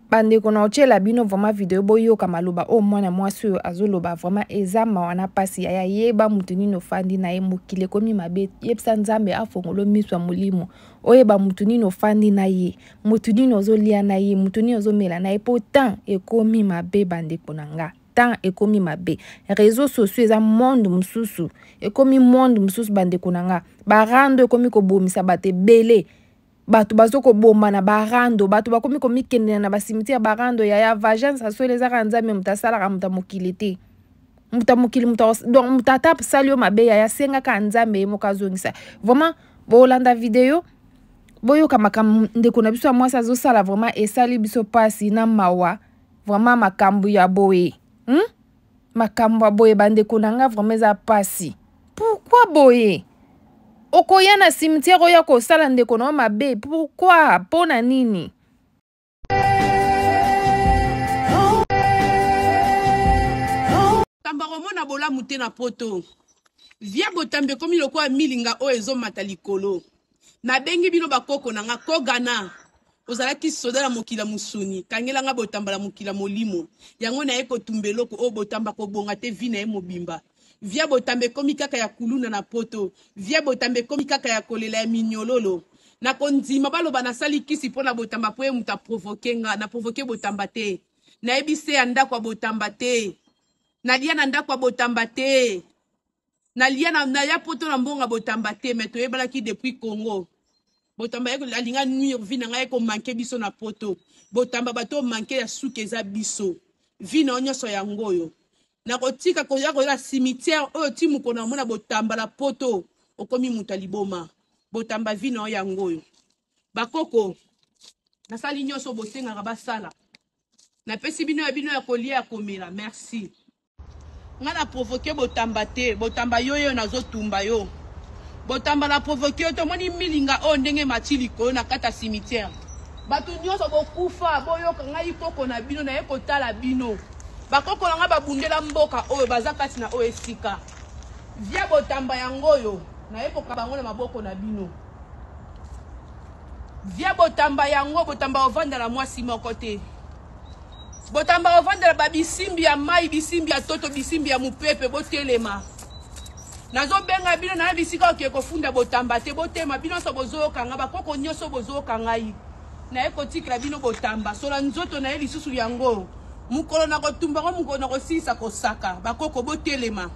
bande kona ochela bino vraiment video boyo kamaloba o mwana mwasi oyo azoloba vraiment ezama wana pasi ya yeba mutuni no fandi na ye mokile komi mabe yebisa nzambe afongolo miswa mulimo oyeba mutuni no fandi na ye mutuni no zolia na ye mutuni no zomela na ye pourtant ekomi mabe bande konanga tant ekomi mabe réseaux sociaux eza monde mususu ekomi monde mususu bande konanga barando ekomi kobomisa bate bele batu bazoko bomba na barando batu bakomi komikende na basimitiya barando ya vagin ça soit les aranza même mutasala ka mutamukilité mutamukili donc mutata salio mabe ya senga ka nzambe mokazongisa vraiment bolanda video boyo kama ndeko na biso mwasa zo sala vraiment esali biso pasi na mawa vraiment makambu ya boye makambu ya boye bande konanga vraiment za pasi pourquoi boye okoya na cimetière oya ko sala ndeko na mabe pourquoi pona nini tambaromo na bola mute na poto via botambe komi lokwa milinga o ezo mata likolo na bengi bino bakoko na nga kogana ozalaki soda la mokila musuni kangela nga botamba la mokila molimo yango na eko tumbeloko o botamba ko bonga te vina e mobimba via botambe komi kaka ya kuluna na poto via botambe komi kaka ya kolela ya minyololo na konzima baloba na sali kisi pona botamba po muta provoquer nga na provoquer botamba te na ebise ya ndako botamba te na lia na ndako botamba te na lia na ya poto na mbonga botamba te mais to yebalaki depuis Congo botamba yeko alinga nuire vina nga yeko manke biso na poto botamba bato manke ya suke za biso vina onyoso ya ngoyo na kotika koya koya cimetière oyo timu kona mona botamba la poto okomi mutaliboma botamba vina ya ngoyo bakoko na sali nyoso bosenga basala na pesi bino ya kolia ya komela merci nga na provoquer botamba te botamba yoyo nazotumba yo botamba la provoquer to moni milinga o ndenge matili ko na kata cimetière batu nyoso bokufa boyoka ngai koko na bino na ekotala bino bakoko nga babundela mboka oyo baza kati na oyo esika via botamba yangoyo na ekoka bango na maboko na bino via botamba yango botamba ovandela mwasi moko te botamba ovandela babisimbi ya mai bisimbi ya toto bisimbi ya mupepe botelema nazo benga bino na bisika oke kofunda botamba te botema bino so bozoka nga bakoko nyoso bozoka ngai na ekotikela bino botamba sola nzoto na eli susu yango mukolo na kotumba ko mukolo na kosisa kosaka bakoko botelema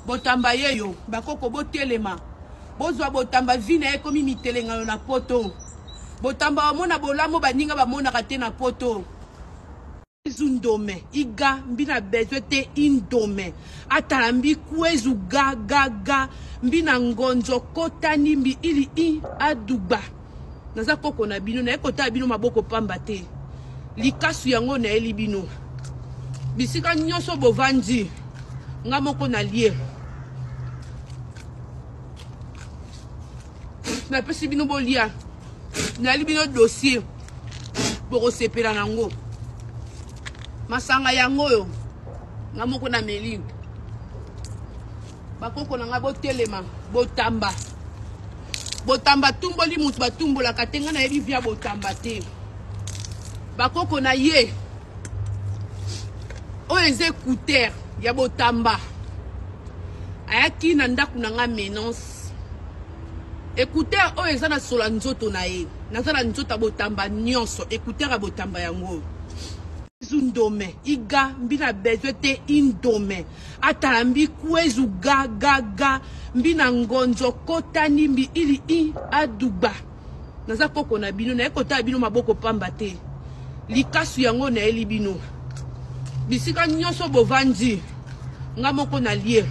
botamba yeyo bakoko botelema bozwa botamba vina ekomi mitelengalo na poto botamba mona bolamo baninga bamona kate na poto zundome iga mbina bezwe te indome atalambi kwezu ga mbina ngonzo kota nimbi ili I aduba naza koko na bino na ekota bino maboko pamba te likasu yango na eli bino bisika nyoso bovandi nga moko na lie na pesi bino bolia na eli bino dossier boko sepela nango masanga yango yo nga moko na meli bakoko na nga botelema botamba tumboli mutu batumbola katenga na ebi via botamba te bakoko na ye oyo eza écouteur ya botamba ayaki na ndako na nga menance écouteur oyo eza na sola nzoto na ye naza na nzoto botamba nyonso écouteur ya botamba yango zundome iga mbina bezwe te indome atalambi kwezu ga mbina ngonzo kota nimbi ili I aduba naza koko na bino na ekota bino maboko pamba te likasu yango na eli bino bisika nyoso bovandi nga moko na lie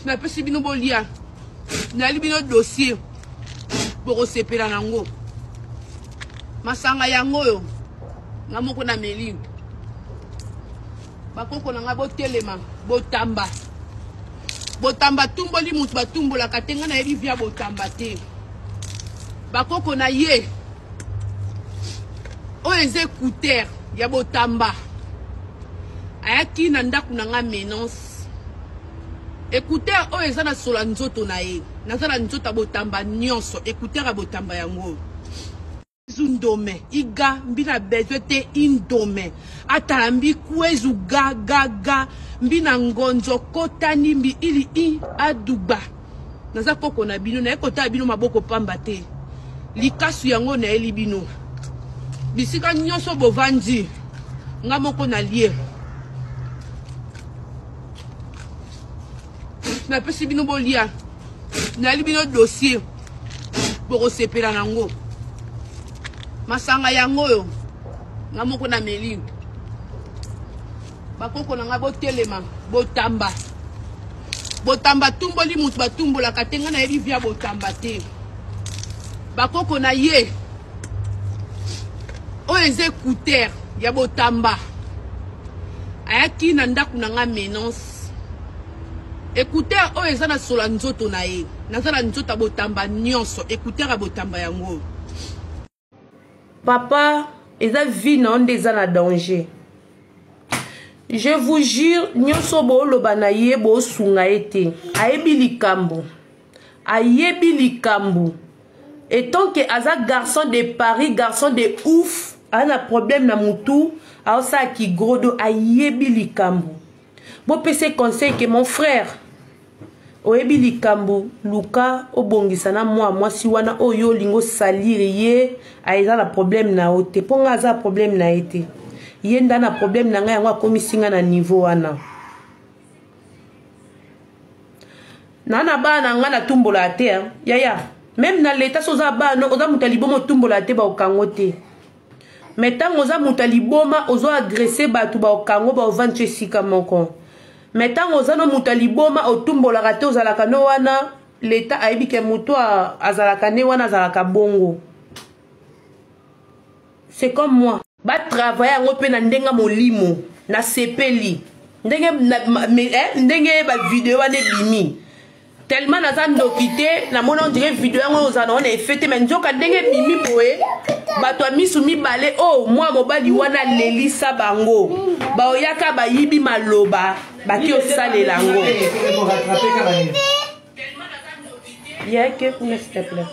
na pesi bino bolia na eli bino dossier boko sepela nango masanga yango yo nga moko na meli bakoko na nga botelema botamba tumboli mutu batumbola katenga na ebi via botamba te bakoko na ye oyo eza écouteur ya botamba ayaki na ndako na nga menance écouteur oyo eza na sola nzoto na ye nazala nzota botamba nyonso écouteur botamba yango zundome iga mbina besoin te indome atalambi kwezu ga mbina ngonzo kotani mbi ili I aduba naza koko na bino na ekota bino maboko pamba te likasu yango na eli bino bisika nyonso bovandi nga moko na lie na pesi bino bolia na eli bino dossier boko sepela nango masanga yango yo nga moko na meli bakoko na nga botelema botamba tumboli mutu batumbola katenga na yebi via botamba te bakoko na ye oyo eza écouteur ya botamba ayaki na ndako na nga menance écouteur oyo eza na sola nzoto na ye naza na nzoto botamba nyonso écouteur ya botamba yango papa eza vie na onde eza na danger. Je vous jure, nyonso booloba na ye bosunga ete ayebi likambo et tant que aza garçon de Paris, garçon de ouf, a un problème na mutu aosa ki grodo ayebi likambo. Bo pese conseil que mon frère oyebi likambo luka obongisa na mwasi wana oyo lingo salire ye aiza na problème na ote ponga aza problème na ete yenda na problème na nga yango akomisinga na niveau wana nana bana nga na tumbola ate yaya même na l'état soza bana oza mutaliboma tumbola ate ba okango te metango oza mutaliboma ozo agresser batu ba okango ba ovantche sika moko metango oza no mutaliboma otumbola ate ozalaka no wana l'état ayebi ke muto azalaka ne wana azalaka bongo. C'est comme moi. Ba travailler yango pe na ndenga molimo na sepeli ndenge ba vidéo ane bimi tellement naza ndokite na mona on dirait vidéo yango ozana on effet mais nzoka ndenge bimi boye bato amisu mibale oh moi mobali wana lelisa bango ba oyaka ba yibi maloba baki osalela ngo yake s'il te plaît.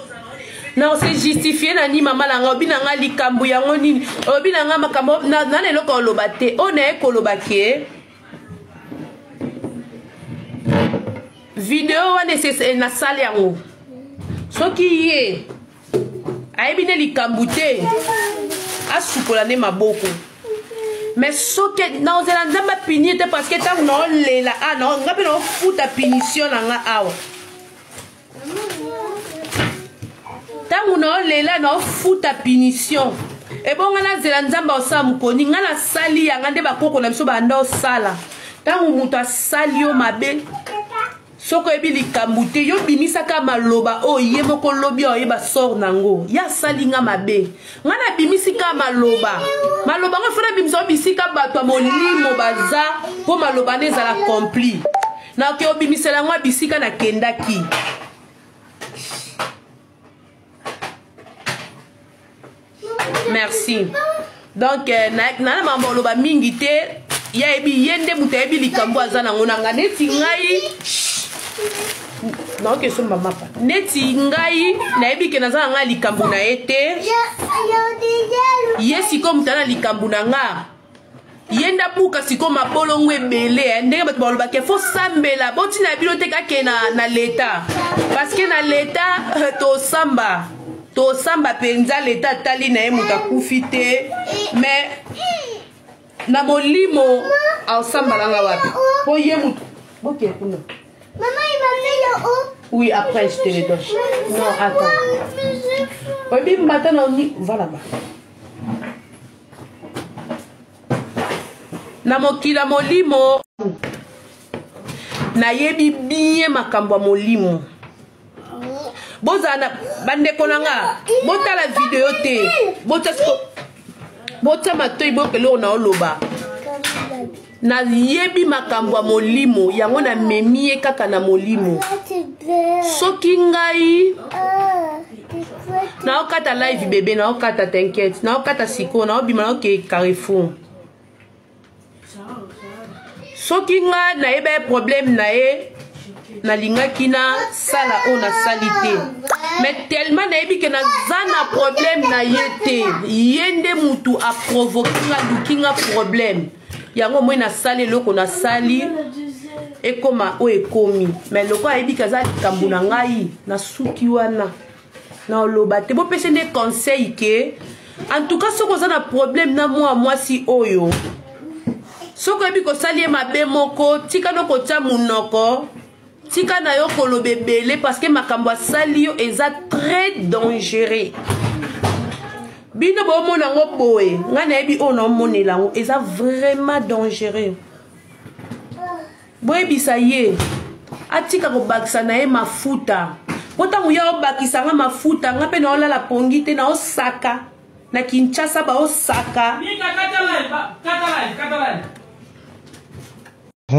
Non, c'est justifié nani mama langa obinanga likambu yango nini obinanga makambo na lelo ko lobate on est kolobake vidéo wana c'est na salle yango soki ye ayebine likambu te asukola ne maboko mais soki na ozela nzamba punir te parce que tant non lela ah non ngabe no futa punition nanga awa tangu na olela na ofuta punition ebonga na zela nzamba osala mukoni nga na sali yanga nde bakoko na biso banda osala tangu mutu asali yo mabe soko ebi likambu te yo bimisaka maloba oyo ye moko lobi oyeba sor nango ya sali nga mabe nga na bimisika maloba ngo fona bimisa obisika bato ya molimo baza mpo maloba ne ezala accompli na oke obimisela ngo bisika na kendaki. Merci. Donc nana mambo loba mingi te ya ebi yende muta ebi likambo azana ngonanga neti ngai non que son mama pa neti ngai na ebi ke nazana nga likambo na ete yesi ko mutana likambo na nga yenda buka siko mabolongo ebele ndenge bato baloba ke fo sambela boti na bibliothèque ke na l'état parce que na l'état to samba penza l'état tali na emuta kufite mais na molimo au samba langa wapi po yemuta OK kuna maman il m'a fait le haut oui après je te le donne non attends oui maintenant on y va là-bas na mokila molimo na yebi bien makambo molimo bozana bandeko nanga botala video te bota matoi bokelo na oloba na yebi makambo molimo yango na memie kaka na molimo soki ngai na okata live bébé na okata t'inquiète na okata siko na obima na ke Carrefour soki nga na eba problème na ye nalingaki na sala o na sali te mais tellement nayebi ke naza na problème na ye te ye nde mutu aprovoke nga luki nga problème yango moi nasali eloko nasali ekoma o ekomi mais loko ayebi ke aza likambo na ngai nasuki wana na oloba te bopesa nde conseil ke en tout cas soki oza na problème na mwasi oyo soki oyebi kosali ye mabe moko tika no kotia munoko tika na yo koloba ebele parce que makambo asali yo eza très dangereux bino bomona yango boye ngai nayebi oyo naomonela yango eza vraiment dangereux boyebisa ye atika kobakisa na ye mafuta po ntango ya obakisa nga mafuta nga mpe naolala pongi te naosaka na Kinshasa baosaka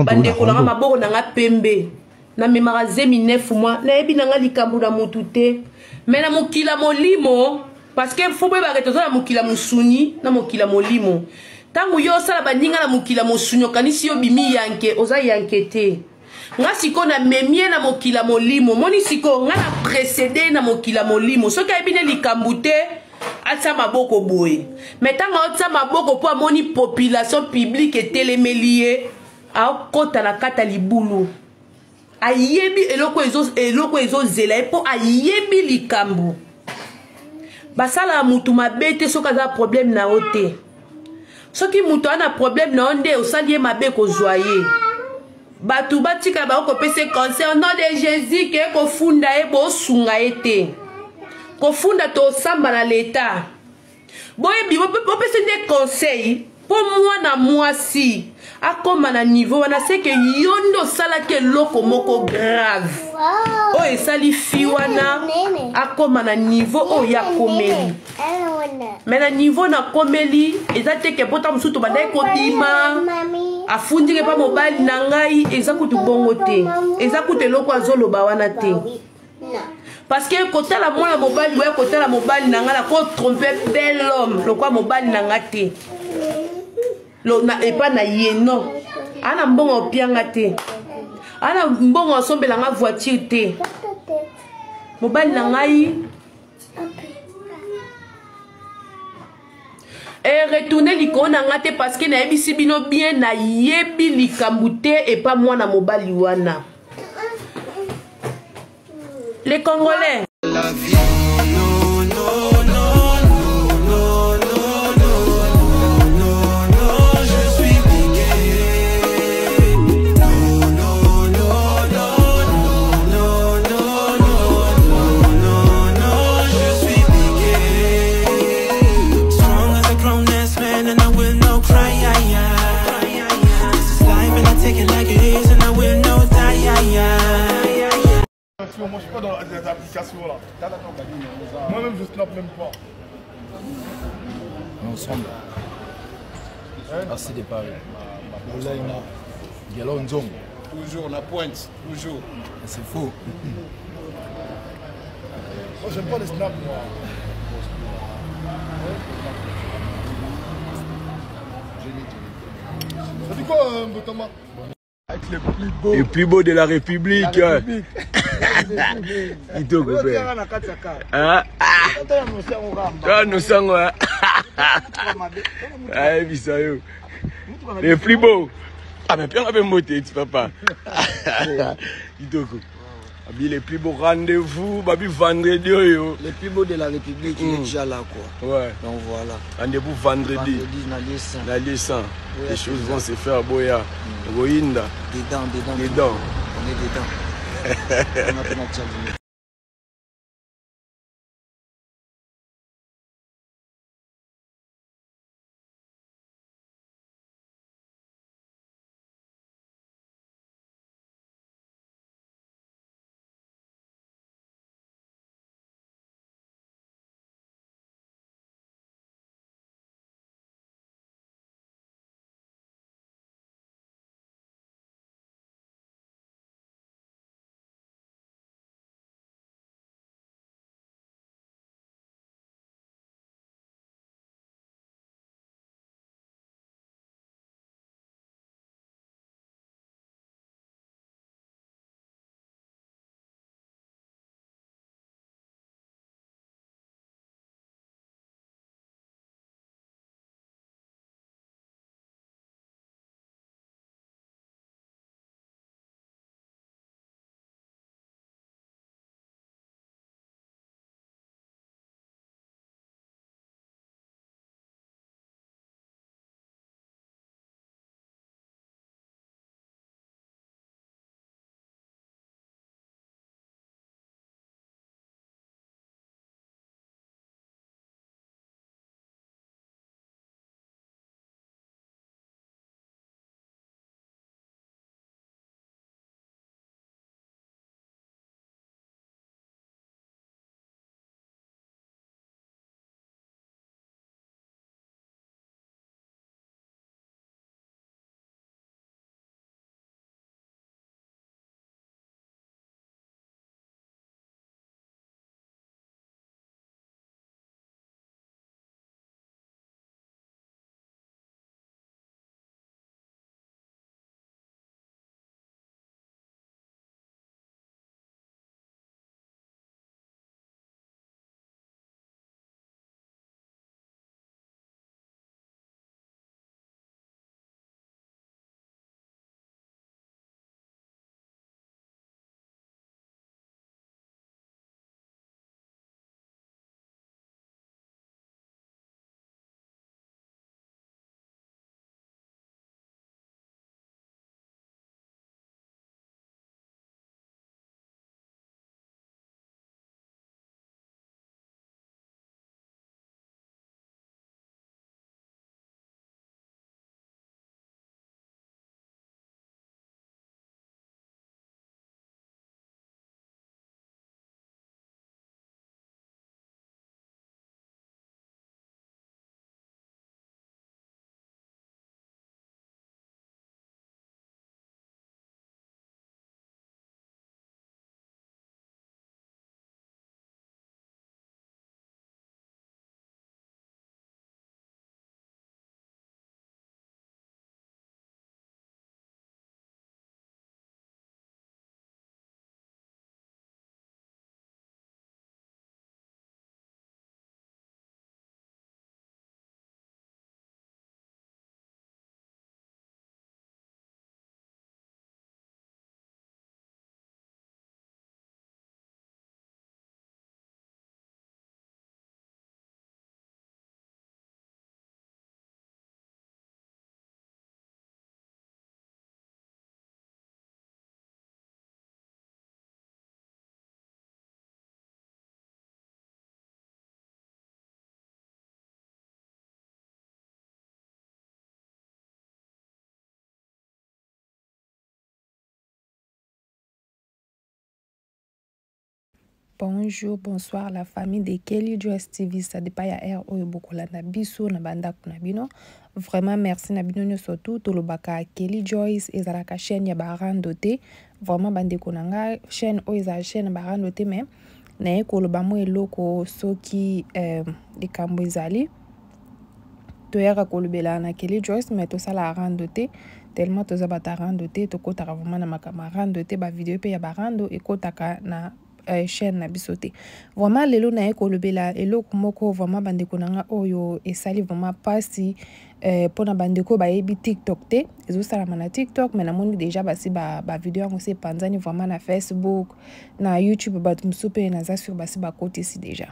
bandeko nanga maboko nanga pembe namemaka zemi 9 mois nayebi nanga likambo na mutu te me na mokila molimo parce que fo boyebaka toza na mokila mosuni na mokila molimo ntango yo osala baninga na mokila mosuni okanisi yo bimi yanke oza yanke te nga siko na memie na mokila molimo moni siko nga na précédé na mokila molimo soki ayebi ne likambo te atia maboko boye me ntango atia maboko mpo amoni population publique etelemeli ye akota na kata libulu ayebi eloko ezozela ye mpo ayebi likambo basala ya mutu mabe te soki aza problème na yo te soki mutu ana problème na yo nde osali ye mabe kozwa ye bato batika bakopesa conseil au nom de Jésus ke kofunda ye bosunga ye te kofunda tosamba na leta boyebi bopesa nde conseil mpo mwana mwasi akoma na niveau wana seke yo nde osalaki eloko moko grave oyo esali fi wana akoma na niveau oyo akomeli me na niveau nakomeli eza teke pota mosusu tobandaki kobima afundike mpa mobali na ngai eza kutu bongo te eza kutu eloko azoloba wana te parce que kotala mwana mobali boya kotala mobali na ngai nakotrompe bel homme lokwa mobali na nga te epa na ye non ana mbongo opianga te ana mbongo osombela nga voiture te mobali na ngai retourne likolo na nga te parce que nayebisi bino bien nayebi likambo te epa mwana mobali wana les Congolais la vie moi je suis pas dans les applications là. Moi-même je snap même pas. Ensemble. Assez de Paris. Là il y a Galon Zong. Toujours la pointe, toujours. C'est faux. Moi j'aime pas les snaps moi. Ça dit quoi Botama? Avec les plus beaux. Les plus beaux de la République. Ito gobe. Ah. Ah nous sommes. Ah bisayo. Les plus beaux. Ah mais bien avec moté tu papa. Ito go. Les plus beaux rendez-vous, babi vendredi yo. Les plus beaux de la République, il est déjà là quoi. Ouais. Donc voilà. Rendez-vous vendredi. La licence. Les choses vont se faire boya. Rohinda. Dedans. On est dedans. On a Bonjour, bonsoir la famille de Kelly Joyce TV. Ça dépend ya air oyo bokola na biso na banda kuna bino. Vraiment merci na bino surtout to lobaka Kelly Joyce ezalaka chaîne ya barando te. Vraiment bande konanga chaîne oyo za chaîne barando te mais na ko loba mo eloko soki de kambo ezali. To yaka ko lobela na Kelly Joyce mais to sala rando te. Tellement to za batarando te to kota vraiment na makamarando te ba vidéo pe ya barando e kotaka na chaîne na bisote. Vraiment lelo na eko lobela eloko moko vraiment bandeko nanga oyo esali vraiment pasi pona bandeko ba yebi TikTok te ezo sala na TikTok mais na moni déjà basi ba vidéo yango se panzani vraiment na Facebook na YouTube ba tumsupe na za sur basi ba côté si déjà.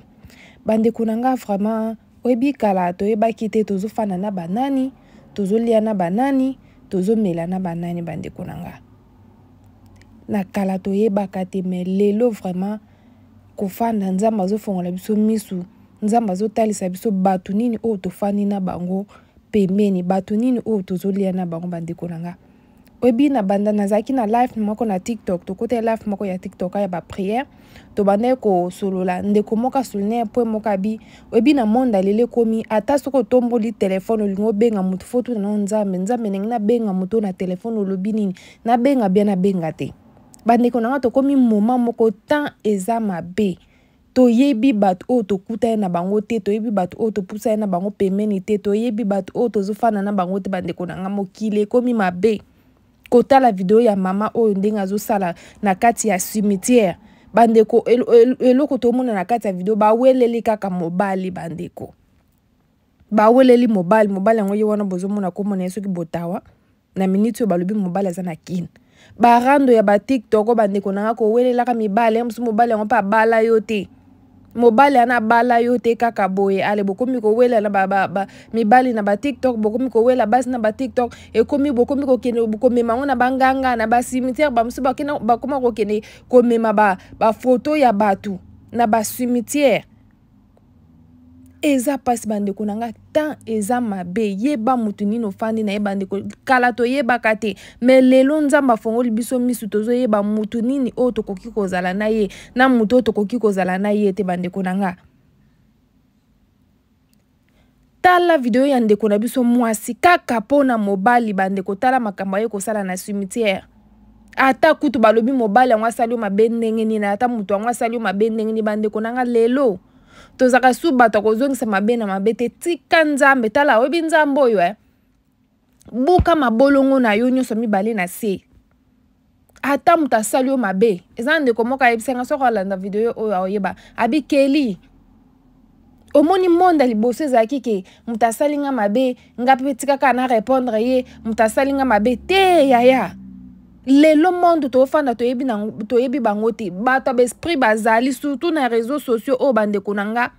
Bandeko nanga vraiment oyebi kala to yeba kite tozo fana na banani tozo lia na banani tozo mela na banani bandeko nanga. Na kala to yebaka te mais lelo vraiment kofanda nzamba azofongola biso misu nzamba azotalisa biso bato nini oyo tofandi na bango pembeni bato nini oyo tozolia na bango bandeko nanga oyebi na banda nazalaki na live moko na TikTok tokota live moko ya TikTok ya bapriere tobanda kosolola ndeko moko asolina point moko abi oyebi na monde alele komi ata soko otomboli telefone olingi obenga motu fo tuna na nzambe ndenge nabenga motu na telefone olobi nini nabenga bien nabenga te. Bandeko nanga tokomi moment moko temps eza mabe toyebi bato oyo tokuta na bango te toyebi bato oyo topusa na bango pembeni te toyebi bato oyo tozofana na bango te bandeko nanga mokili ekomi mabe kotala video ya mama oyo ndenge azosala na kati ya cimetière bandeko eloko tomona na kati ya video baweleli kaka mobali bandeko baweleli mobali yango ye wana bozomona komona soki botawa na minute oyo balobi mobali aza na kine barando ya ba TikTok bandeko nanga ko welelaka mibale musu mobali yango pa bala yo te mobali ana bala yo te kaka boye ale bokomi ko wela na mibali na ba TikTok bokomi ko wela basi na ba TikTok ekomi bokomi ko kene bokomema ngo na banganga na ba cimetière ba musu bakena bakoma ko kene komema ba photo ya batu na ba cimetière eza pasi bandeko nanga temps eza mabe yeba mutu nino fandi na yeba ndeko kala to yeba kate mais lelo nzamba fongoli biso misu tozo yeba mutu nini o tokoki kozala na ye na mutu o tokoki kozala na ye te bandeko nanga tala video ya ndeko na biso mwasi kaka pona mobali bandeko tala makambo ye kosala na cimetière ata kutu balobi mobali yango asali mabe ndenge nini ata mutu yango asali mabe ndenge nini bandeko nanga lelo tozaka su bato kozongisa mabe na mabe te tika nzambe tala oyebi nzambe oyo buka mabolongo na yo nyonso mibale na se ata mutu asali yo mabe eza ndeko moko ayebisanga soko alanda video oyo aoyeba abi Kelly omoni monde liboso ezalaki ke mutu asali nga mabe nga mpe tikaka na répondre ye mutu asali nga mabe te yaya lelo monde tofanda toyebi bango te bato besprit bazali surtout na réseaux sociaux o bandeko nanga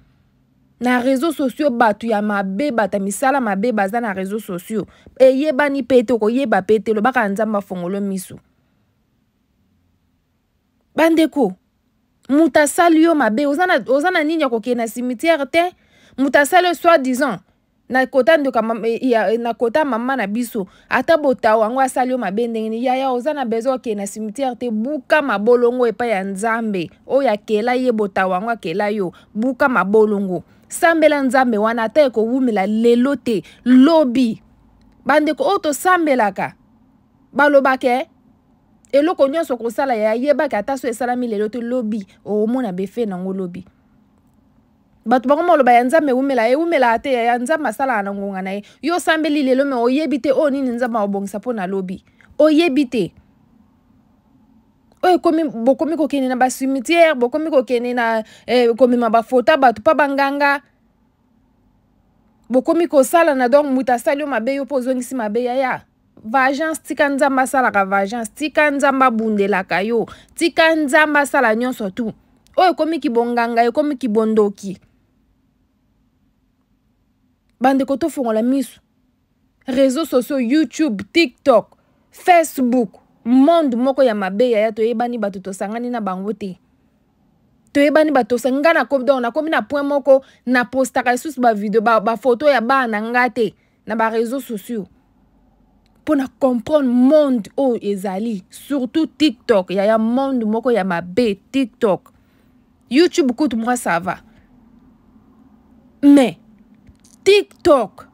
na réseaux sociaux bato ya mabe bata misala mabe baza na réseaux sociaux eyebani pete koyeba pete lobaka nzamba fongolo misu bandeko mutu asali yo mabe oza na nini ya kokende na cimetière te mutu asali soi disant na kota ndoka na kota mama na biso ata bota wango asali yo mabe ndenge yaya oza na besoin ke na cimetière te buka mabolongo epa ya nzambe oyo akela ye bota wango akela yo buka mabolongo sambela nzambe wana ata ekowumela lelo te lobi bandeko oyo tosambelaka balobake eloko nyonso kosala ya yebaka ata so esalami lelo te lobi omona befe nango lobi bato bakoma loba ya nzambe ewumela ate ya nzambe asala na ngonga na ye yo sambeli lelo me oyebi te o nini nzambe obongisa mpo na lobi oyebi te oyo bokomi kokende na bacimetière bokomi kokende na komema bafota bato pa banganga bokomi kosala na donc mutu asali yo mabe yo mpo ozongisi mabe yaya vagence tika nzambe asalaka vagence tika nzambe abundelaka yo tika nzambe asala nyonso tu oyo ekomi kibonganga ekomi kibondoki bandeko tofongola misu réseaux sociaux YouTube TikTok Facebook monde moko ya mabe yaya toyebani bato tosangani na bango te toyebani bato sanga na komi na point moko na postaka lisusu bavideo bafoto ya bana nga te na réseaux sociaux pour na comprendre monde oyo ezali surtout TikTok yaya monde moko ya mabe TikTok YouTube écoute moi ça va mais TikTok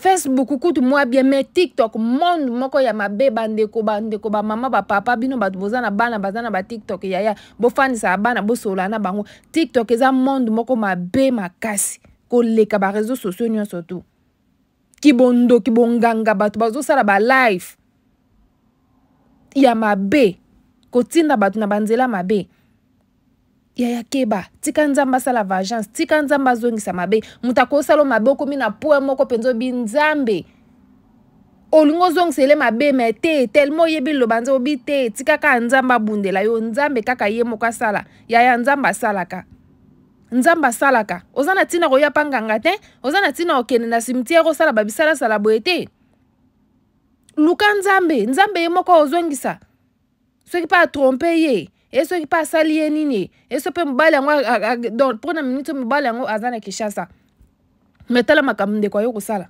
Facebook écoute moi bien mais TikTok monde moko ya mabe bandeko ba mama ba papa bino ba bozana bana bazana ba TikTok yaya bo fani sa bana bo solana bango TikTok eza monde moko mabe makasi ko leka ba réseaux sociaux nyonso tout kibondo kibonganga bato bazo sala ba live ya mabe kotinda bato na banzela mabe ya keba tika nzamba sala vengeance tika nzamba zongisa mabe mutako salo mabe komi na poe moko penzo binzambe olingo zongsele mabe mete tellement yebi lobanza obi te tika ka nzamba bundela yo nzambe kaka ye moko sala ya nzamba salaka nzamba salaka ozana tina ko ya panganga te ozana tina okene na cimetière ko sala babisala sala boete luka nzambe ye moko ozongisa soki pa tromper ye et soki pa sali ye nini et so pe mbali yango donc pour na minute mbali yango azana kishasa metala makamde kwa yo kusala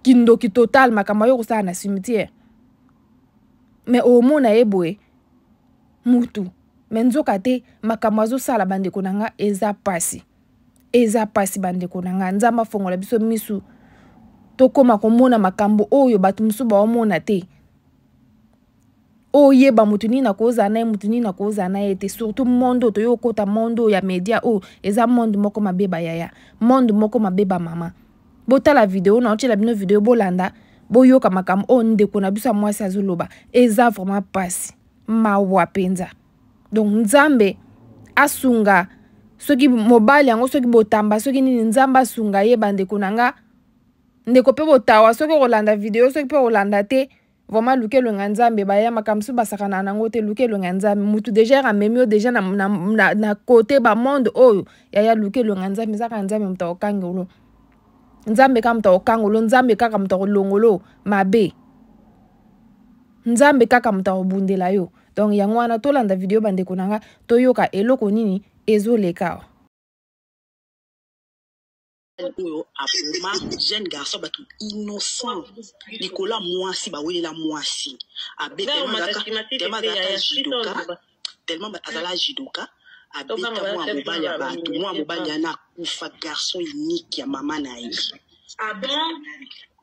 kindoki total makama yo kusala na cimetière mais au mona eboe mutu menzoka te makama zo sala bande konanga eza pasi bande konanga nzamba fongola biso misu tokoma komona makambo oyo batu musuba omona te oye ba mutuni na koza na ete surtout mondo to yo kota mondo ya media o eza monde moko mabeba yaya monde moko mabeba mama bota la vidéo na otela bino vidéo bolanda boyoka makam o ndeko na biso mwasi azoloba eza vraiment pasi mawa penza donc nzambe asunga soki mobali yango soki botamba soki nini nzamba asunga ye bandeko nanga ndeko pe botawa soki rolanda vidéo soki pe rolanda te vraiment luke lo nzambe baya makamsu basakana nango te luke lo nzambe mutu déjà ramemio déjà na côté ba monde oyo ya luke lo nzambe zaka nzambe mutaokangolo nzambe kama mutaokangolo nzambe kaka mutaolongolo mabe nzambe kaka mutaobundela yo donc yango wana tolanda vidéo bandeko nanga toyoka eloko nini ezoleka oyo aboma jeune garçon batu innocent Nicolas Mwasi ba welela Mwasi abeta tellement azala judoka abeta mwa mobali ana kufa garçon unique ya mama na ye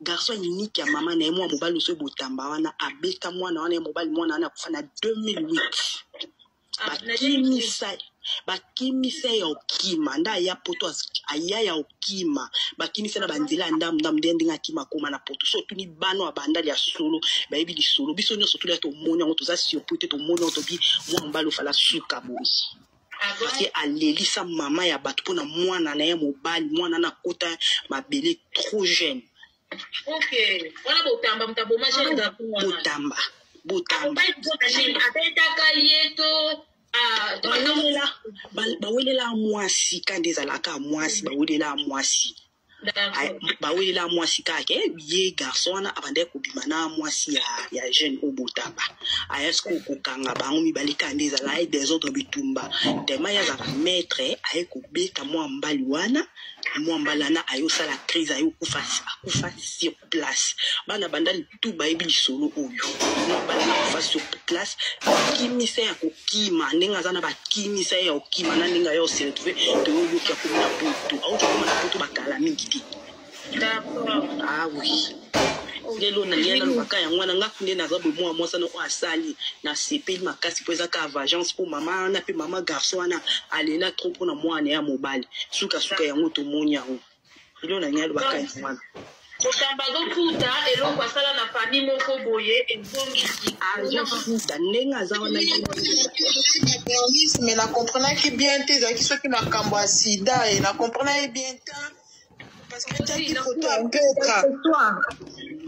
garçon unique ya mama na ye mwa mobali so botamba wana abeta mwana wana mobali mwana ana kufa na 2008 bakimisa ya okima nda ya poto aya ya okima bakimisa na banzela ndam ndenge akima koma na poto so tuni bano abandali ya solo bayebi li solo biso nyoso tuli to moni ngo toza surprise to moni to bi mwa mbalo fala suka boyi parce que alelisa mama ya batu pona mwana na ye mobali mwana na kota mabele trop jeune. OK wana botamba mtaboma jeune ga botamba bawelela Mwasi kandi ezalaka Mwasi bawelela Mwasi bawelela Mwasi kake ye garçon wana abande kobima na Mwasi ya jeune obotamba ayasko kokanga bango mibali kandi ezala des autres bitumba tema ya za maître ay kobeta mwa mbali wana mwa mbalana ayosala crise ayo kufa sur place bana bandali tout bayebi solo oyo mwa mbalana kufa sur place kimisa ya kokima ndenge azana bakimisa ya okima na ndenge ayo se retrouver to yo kia komona poto au to komona poto bakala mingi te d'accord ah oui lelo na liana lobaka ya mwana nga kunde na zabo mwa mwasa no asali na sepeli makasi po ezaka vengeance pour mama na pe mama garçon na alela trop pour na mwana ya mobali suka yango to monya ho lelo na liana lobaka ya mwana kotambazo kuta eloko asala na famille moko boye ezongisi azofuta ndenge aza wana mais na comprenaki bien te ezalaki soki makambo ya sida e na comprenaki bien te parce que taki photo un peu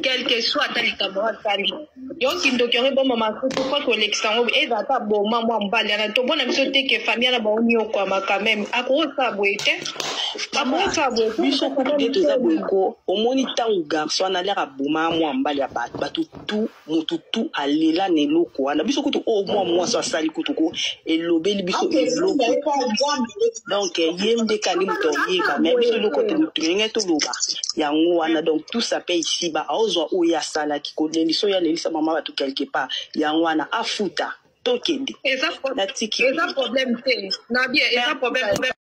quel que soit ta likamora sali yonki ndokere bomba masuku kwa koleksango eza ta boma mwa mbali ana to bona biso te ke famille na baoni okwa quand même akosa boete biso kude toza boyeko omoni ntango garçon analeka boma mwa mbali ya bato tu motu tu alela na eloko wana biso kutu o mwa mwasi asali kutuko elobeli biso eloko donc ye nde kandi moto oyeba mais biso eloko tolenge toloba yango wana donc tout ça paye ici-bas ozwa oyo asalaki koleliso ya lelisa mama bato quelque part yango wana afuta tokende eza problème te na bien eza problème